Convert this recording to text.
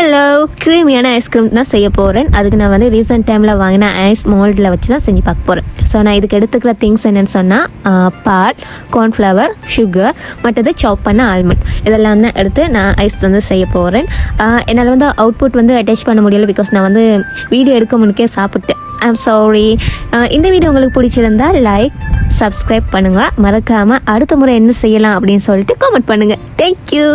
Hello, க்ரீமியான ice cream தான் செய்ய போகிறேன். அதுக்கு நான் வந்து ரீசெண்ட் டைமில் வாங்கின ஐஸ் மோல்டில் வச்சு தான் செஞ்சு பார்க்க போகிறேன். ஸோ நான் இதுக்கு எடுத்துக்கிற திங்ஸ் என்னென்னு சொன்னால் பால், கார்ன்ஃப்ளவர், சுகர், மற்றது சாப் பண்ண ஆல்மண்ட் இதெல்லாம் தான் எடுத்து நான் ஐஸ் வந்து செய்ய போகிறேன். என்னால் வந்து அவுட்புட் வந்து அட்டாச் பண்ண முடியலை, பிகாஸ் நான் வந்து வீடியோ எடுக்க முன்னே சாப்பிட்டேன். I'm sorry. இந்த வீடியோ உங்களுக்கு பிடிச்சிருந்தா லைக், சப்ஸ்கிரைப் பண்ணுங்கள். மறக்காமல் அடுத்த முறை என்ன செய்யலாம் அப்படின்னு சொல்லிட்டு கமெண்ட் பண்ணுங்கள். தேங்க்யூ.